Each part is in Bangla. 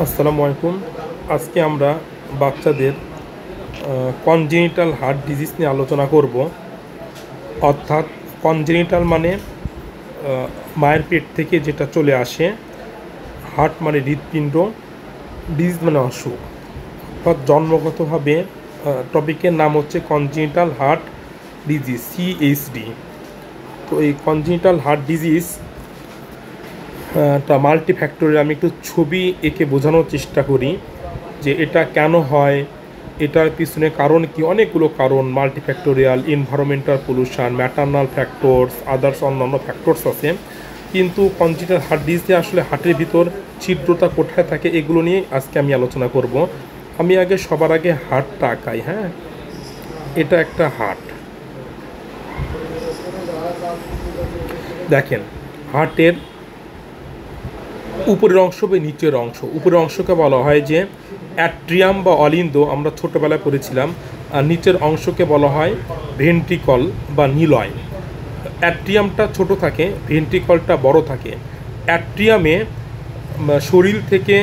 আসসালামু আলাইকুম। আজকে আমরা বাচ্চাদের কনজেনিটাল হার্ট ডিজিজ নিয়ে আলোচনা করব। অর্থাৎ কনজেনিটাল মানে মায়ের পেট থেকে যেটা চলে আসে, হার্ট মানে হৃৎপিণ্ড, ডিজিজ মানে অসুখ। অর্থাৎ জন্মগতভাবে টপিকের নাম হচ্ছে কনজেনিটাল হার্ট ডিজিজ, CHD। তো এই কনজেনিটাল হার্ট ডিজিজ তা মাল্টিফ্যাক্টরিয়াল। আমি একটু ছবি এঁকে বোঝানোর চেষ্টা করি যে এটা কেন হয়, এটার পিছনে কারণ কি। অনেকগুলো কারণ, multifactorial, environmental pollution, maternal factors, others অন্যান্য ফ্যাক্টরস আছে। কিন্তু কনজেনিটাল হার্ট ডিজিজে আসলে হার্টের ভিতর ছিদ্রতা কোথায় থাকে এগুলো নিয়ে আজকে আমি আলোচনা করব। আমি সবার আগে হার্টটা আঁকাই। হ্যাঁ, এটা একটা হার্ট। দেখেন, হার্টের উপরের অংশ বা নিচের অংশ। উপরের অংশকে বলা হয় যে অ্যাট্রিয়াম বা অলিন্দ, আমরা ছোটোবেলায় পড়েছিলাম। আর নিচের অংশকে বলা হয় ভেন্ট্রিকল বা নিলয়। অ্যাট্রিয়ামটা ছোট থাকে, ভেন্ট্রিকলটা বড় থাকে। অ্যাট্রিয়ামে শরীর থেকে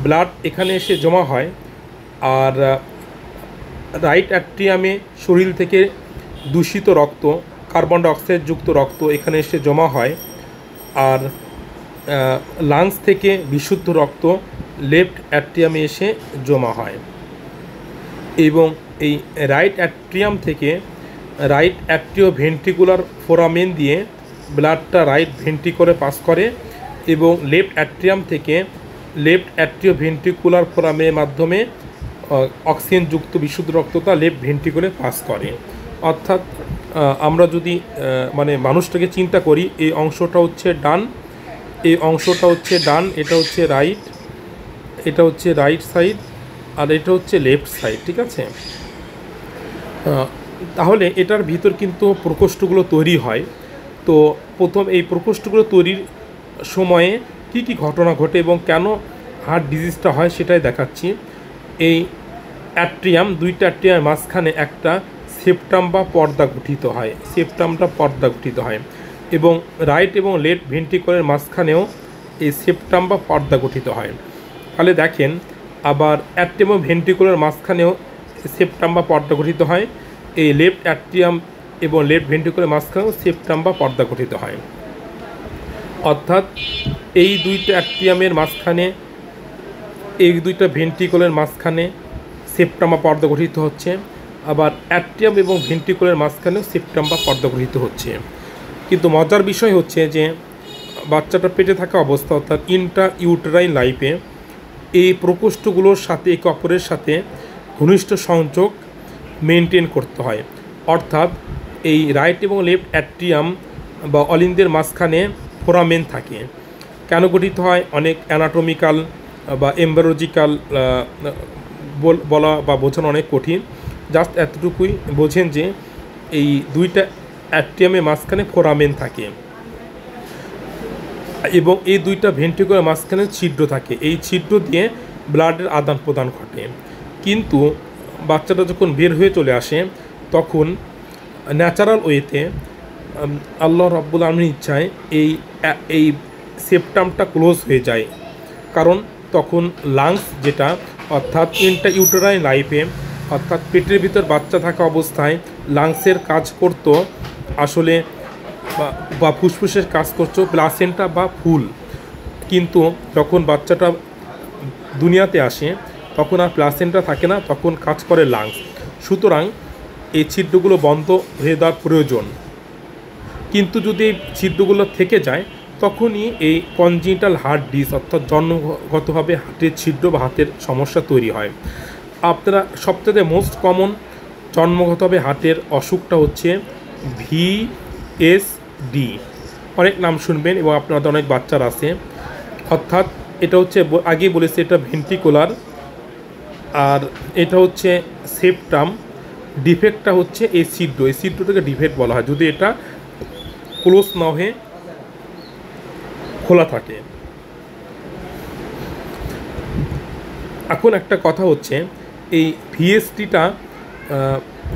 ব্লাড এখানে এসে জমা হয়, আর রাইট অ্যাট্রিয়ামে শরীর থেকে দূষিত রক্ত, কার্বন ডাইঅক্সাইড যুক্ত রক্ত এখানে এসে জমা হয়। আর লাংস থেকে বিশুদ্ধ রক্ত লেফট অ্যাট্রিয়ামে এসে জমা হয়। এবং এই রাইট অ্যাট্রিয়াম থেকে রাইট অ্যাট্রিও ভেন্ট্রিকুলার ফোরামেন দিয়ে ব্লাডটা রাইট ভেন্ট্রিকলে পাস করে, এবং লেফট অ্যাট্রিয়াম থেকে লেফট অ্যাট্রিও ভেন্ট্রিকুলার ফোরামের মাধ্যমে অক্সিজেনযুক্ত বিশুদ্ধ রক্তটা লেফট ভেন্ট্রিকলে পাস করে। অর্থাৎ আমরা যদি মানুষটাকে চিন্তা করি, এই অংশটা হচ্ছে ডান, এই অংশটা হচ্ছে ডান, এটা হচ্ছে রাইট, এটা হচ্ছে রাইট সাইড, আর এটা হচ্ছে লেফট সাইড। ঠিক আছে? তাহলে এটার ভিতর কিন্তু প্রকোষ্ঠগুলো তৈরি হয়। তো প্রথম এই প্রকোষ্ঠগুলো তৈরির সময়ে কি কি ঘটনা ঘটে এবং কেন হার্ট ডিজিজটা হয় সেটাই দেখাচ্ছি। এই অ্যাট্রিয়াম, দুইটা অ্যাট্রিয়ামের মাঝখানে একটা সেপ্টাম বা পর্দা গঠিত হয়। সেপ্টামটা পর্দা গঠিত হয়, এবং রাইট এবং লেফট ভেন্ট্রিকলের মাঝখানেও এই সেপ্টাম বা পর্দা গঠিত হয়। তাহলে দেখেন, আবার অ্যাট্রিয়াম এবং ভেন্ট্রিকলের মাঝখানেও সেপ্টাম বা পর্দা গঠিত হয়। এই লেফট অ্যাট্রিয়াম এবং লেফট ভেন্ট্রিকলের মাঝখানেও সেপ্টাম বা পর্দা গঠিত হয়। অর্থাৎ এই দুইটা অ্যাট্রিয়ামের মাঝখানে, এই দুইটা ভেন্ট্রিকলের মাঝখানে সেপ্টাম বা পর্দা গঠিত হচ্ছে, আবার অ্যাট্রিয়াম এবং ভেন্ট্রিকলের মাঝখানেও সেপ্টাম বা পর্দা গঠিত হচ্ছে। কিন্তু মজার বিষয় হচ্ছে যে বাচ্চাটা পেটে থাকা অবস্থা, অর্থাৎ ইন্ট্রা ইউটেরাইন লাইফে, এই প্রকোষ্ঠগুলোর সাথে একে অপরের সাথে ঘনিষ্ঠ সংযোগ মেনটেন করতে হয়। অর্থাৎ এই রাইট এবং লেফট অ্যাট্রিয়াম বা অলিন্দের মাঝখানে ফোরামেন থাকে। কেন গঠিত হয় অনেক অ্যানাটমিক্যাল বা এমব্রিওলজিক্যাল বলা বা বোঝানো অনেক কঠিন। জাস্ট এতটুকুই বোঝেন যে এই দুইটা অ্যাট্রিয়ামের মাঝখানে ফোরামেন থাকে, এবং এই দুইটা ভেন্ট্রিকলের মাঝখানে ছিদ্র থাকে। এই ছিদ্র দিয়ে ব্লাডের আদান প্রদান ঘটে। কিন্তু বাচ্চাটা যখন বের হয়ে চলে আসে, তখন ন্যাচারাল ওয়েতে আল্লাহ রাব্বুল আলামিনের ইচ্ছায় এই সেপ্টামটা ক্লোজ হয়ে যায়। কারণ তখন লাংস যেটা, অর্থাৎ ইন্ট্রা ইউটেরাইন লাইফে, অর্থাৎ পেটের ভিতর বাচ্চা থাকা অবস্থায় লাংসের কাজ করতো আসলে, বা ফুসফুসের কাজ করছো প্লাসেন্টা বা ফুল। কিন্তু যখন বাচ্চাটা দুনিয়াতে আসে তখন আর প্লাসেন্টা থাকে না, তখন কাজ করে লাংস। সুতরাং এই ছিদ্রগুলো বন্ধ হয়ে দেওয়ার প্রয়োজন। কিন্তু যদি এই ছিদ্রগুলো থেকে যায়, তখনই এই কনজেনিটাল হার্ট ডিজিজ, অর্থাৎ জন্মগতভাবে হার্টের ছিদ্র বা হার্টের সমস্যা তৈরি হয়। আপনারা সবথেকে মোস্ট কমন জন্মগতভাবে হার্টের অসুখটা হচ্ছে VSD। অনেক নাম শুনবেন, এবং আপনাদের অনেক বাচ্চার আছে। অর্থাৎ এটা হচ্ছে, আগেই বলেছি, এটা ভেন্ট্রিকুলার, আর এটা হচ্ছে সেপ্টাম। ডিফেক্টটা হচ্ছে এই ছিদ্রটাকে ডিফেক্ট বলা হয় যদি এটা ক্লোজ না হয়ে খোলা থাকে। এখন একটা কথা হচ্ছে, এই VSDটা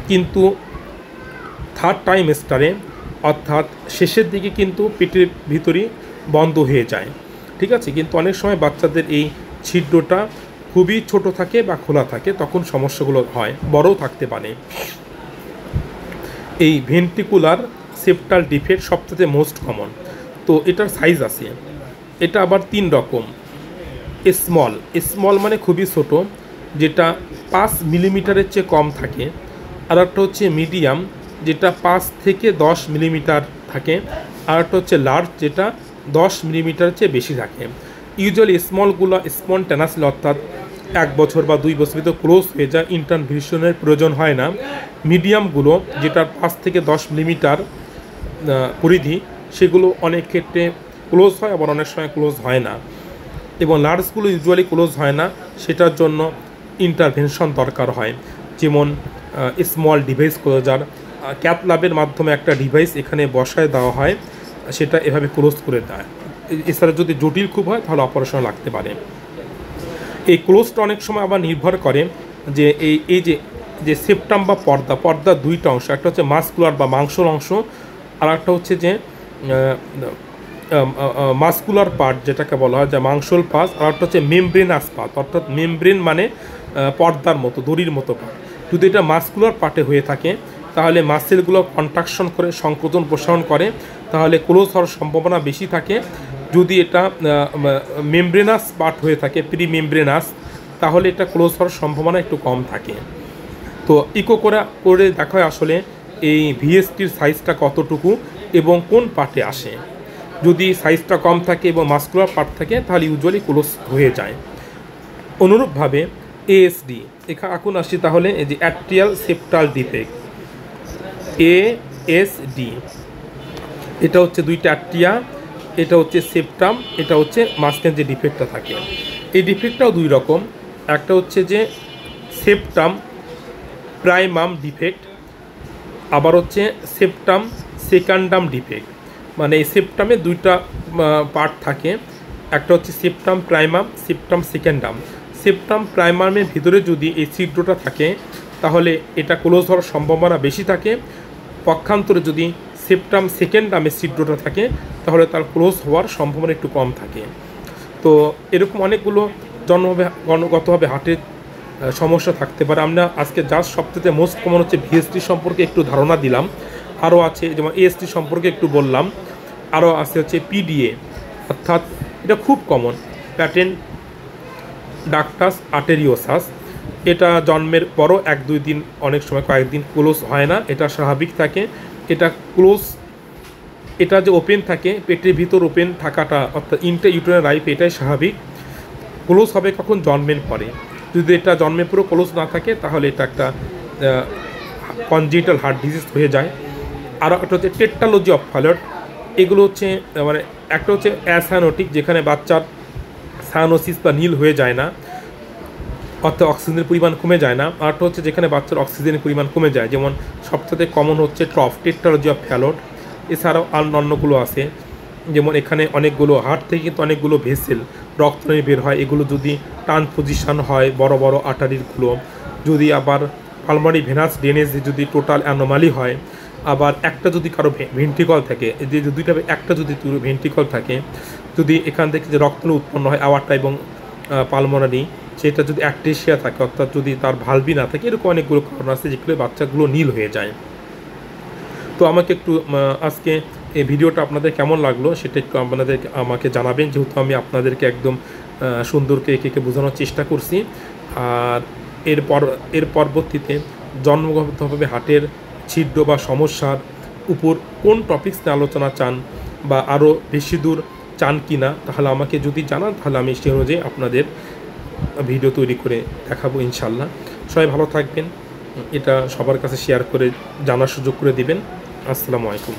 কিন্তু থার্ড ট্রাইমেস্টারে, অর্থাৎ শেষের দিকে কিন্তু পেটের ভিতরই বন্ধ হয়ে যায়। ঠিক আছে? কিন্তু অনেক সময় বাচ্চাদের এই ছিদ্রটা খুবই ছোট থাকে বা খোলা থাকে, তখন সমস্যাগুলো হয়, বড়ও থাকতে পারে। এই ভেন্ট্রিকুলার সেপ্টাল ডিফেক্ট সবচেয়ে মোস্ট কমন। তো এটার সাইজ আছে, এটা আবার 3 রকম। স্মল মানে খুবই ছোট, যেটা 5 মিলিমিটারের চেয়ে কম থাকে। আর একটা হচ্ছে মিডিয়াম, যেটা 5 থেকে 10 মিলিমিটার থাকে। আর একটা হচ্ছে লার্জ, যেটা 10 মিলিমিটারের চেয়ে বেশি থাকে। ইউজুয়ালি স্মলগুলো স্পন্টেনাসলি, অর্থাৎ 1 বছর বা 2 বছর ভিতরে ক্লোজ হয়ে যায়, ইন্টারভেনশনের প্রয়োজন হয় না। মিডিয়ামগুলো, যেটা 5 থেকে 10 মিলিমিটার পরিধি, সেগুলো অনেক ক্ষেত্রে ক্লোজ হয়, আবার অনেক সময় ক্লোজ হয় না। এবং লার্জগুলো ইউজুয়ালি ক্লোজ হয় না, সেটার জন্য ইন্টারভেনশন দরকার হয়। যেমন স্মল ডিভাইস ক্লোজার, ক্যাথ ল্যাবের মাধ্যমে একটা ডিভাইস এখানে বসায় দেওয়া হয়, সেটা এভাবে ক্লোজ করে দেয়। এছাড়া যদি জটিল খুব হয় তাহলে অপারেশন লাগতে পারে। এই ক্লোজটা অনেক সময় আবার নির্ভর করে যে এই যে সেপ্টাম বা পর্দার 2টা অংশ, একটা হচ্ছে মাসকুলার বা মাংসল অংশ, আর একটা হচ্ছে যে মাসকুলার পার্ট, যেটাকে বলা হয় যে মাংসল পাশ, আর একটা হচ্ছে মেমব্রেনাস পার্ট, অর্থাৎ মেমব্রেন মানে পর্দার মতো, দড়ির মতো পার্ট। যদি এটা মাসকুলার পার্টে হয়ে থাকে তাহলে মাসেলগুলো কন্ট্রাকশন করে, সংকোচন প্রসারণ করে, তাহলে ক্লোজ হওয়ার সম্ভাবনা বেশি থাকে। যদি এটা মেমব্রেনাস পার্ট হয়ে থাকে, প্রি মেমব্রেনাস, তাহলে এটা ক্লোজ হওয়ার সম্ভাবনা একটু কম থাকে। তো ইকো করে দেখা হয় আসলে এই ভিএসটির সাইজটা কতটুকু এবং কোন পার্টে আসে। যদি সাইজটা কম থাকে এবং মাসকুলার পার্ট থাকে তাহলে ইউজুয়ালি ক্লোজ হয়ে যায়। অনুরূপভাবে এএসডি, এখন আসি তাহলে এই যে অ্যাট্রিয়াল সেপ্টাল ডিফেক্ট, এএসডি, এটা হচ্ছে 2টা অ্যাট্রিয়া, এটা হচ্ছে সেপ্টাম, এটা হচ্ছে মাঝখানে যে ডিফেক্টটা থাকে। এই ডিফেক্টটাও 2 রকম, একটা হচ্ছে যে সেপ্টাম প্রাইমাম ডিফেক্ট, আবার হচ্ছে সেপ্টাম সেকান্ডাম ডিফেক্ট। মানে এই সেপ্টামে 2টা পার্ট থাকে, একটা হচ্ছে সেপ্টাম প্রাইমাম, সেপ্টাম সেকেন্ডাম। সেপ্টাম প্রাইমামের ভিতরে যদি এই ছিদ্রটা থাকে তাহলে এটা ক্লোজ হওয়ার সম্ভাবনা বেশি থাকে। পক্ষান্তরে যদি সেপ্টাম সেকেন্ডামের ছিদ্রটা থাকে তাহলে তার ক্লোজ হওয়ার সম্ভাবনা একটু কম থাকে। তো এরকম অনেকগুলো জন্মগতভাবে হার্টের সমস্যা থাকতে পারে। আমরা আজকে জাস্ট সবথেকে মোস্ট কমন হচ্ছে ভিএসটি সম্পর্কে একটু ধারণা দিলাম, আরও আছে যেমন এএসটি সম্পর্কে একটু বললাম, আরও আছে হচ্ছে পিডিএ, অর্থাৎ এটা খুব কমন, প্যাটেন্ট ডাক্টাস আর্টেরিওসাস। এটা জন্মের পরও 1-2 দিন, অনেক সময় কয়েকদিন ক্লোজ হয় না, এটা স্বাভাবিক থাকে। এটা ক্লোজ, এটা যে ওপেন থাকে, পেটের ভিতর ওপেন থাকাটা, অর্থাৎ ইন্ট্রা-ইউটেরাইন লাইফ, এটাই স্বাভাবিক। ক্লোজ হবে কখন? জন্মের পরে। যদি এটা জন্মের পুরো ক্লোজ না থাকে তাহলে এটা একটা কনজেনিটাল হার্ট ডিজিজ হয়ে যায়। আর একটা হচ্ছে টেট্রালজি অফ ফ্যালট, এগুলো হচ্ছে মানে একটা হচ্ছে অ্যাসানোটিক, যেখানে বাচ্চার সায়ানোসিস বা নীল হয়ে যায় না, অর্থাৎ অক্সিজেনের পরিমাণ কমে যায় না। আরটা হচ্ছে যেখানে বাচ্চার অক্সিজেনের পরিমাণ কমে যায়, যেমন সবথেকে কমন হচ্ছে ট্রফ, টেট্রালজি অফ ফ্যালট। এছাড়াও অন্যগুলো আছে, যেমন এখানে অনেকগুলো হার্ট থেকে কিন্তু অনেকগুলো ভেসেল রক্তনালী বের হয়, এগুলো যদি ট্রান্সপোজিশন হয়, বড় বড় আর্টারিগুলো, যদি আবার পালমারি ভেনাস ড্রেনেজে যদি টোটাল অ্যানোমালি হয়, আবার একটা যদি কারো ভেন্ট্রিকল থাকে, যে 2টা একটা যদি ভেন্ট্রিকল থাকে, যদি এখান থেকে যে রক্তনালী উৎপন্ন হয় আওয়ারটা এবং পালমোনারি, সেটা যদি অ্যাক্টেশিয়া থাকে, অর্থাৎ যদি তার ভালভি না থাকে, এরকম অনেকগুলো কারণ আছে যেগুলো বাচ্চাগুলো নীল হয়ে যায়। তো আমাকে একটু আজকে এই ভিডিওটা আপনাদের কেমন লাগলো সেটা একটু আমাকে জানাবেন, যেহেতু আমি আপনাদেরকে একদম সুন্দরকে একে বোঝানোর চেষ্টা করছি। আর এর পরবর্তীতে জন্মগতভাবে হার্টের ছিদ্র বা সমস্যার উপর কোন টপিকস নিয়ে আলোচনা চান বা আরও বেশি দূর চান কি না, তাহলে আমাকে যদি জানান তাহলে আমি সেই অনুযায়ী আপনাদের ভিডিও তৈরি করে দেখাবো ইনশাল্লাহ। সবাই ভালো থাকবেন, এটা সবার কাছে শেয়ার করে জানার সুযোগ করে দিবেন। আসসালামু আলাইকুম।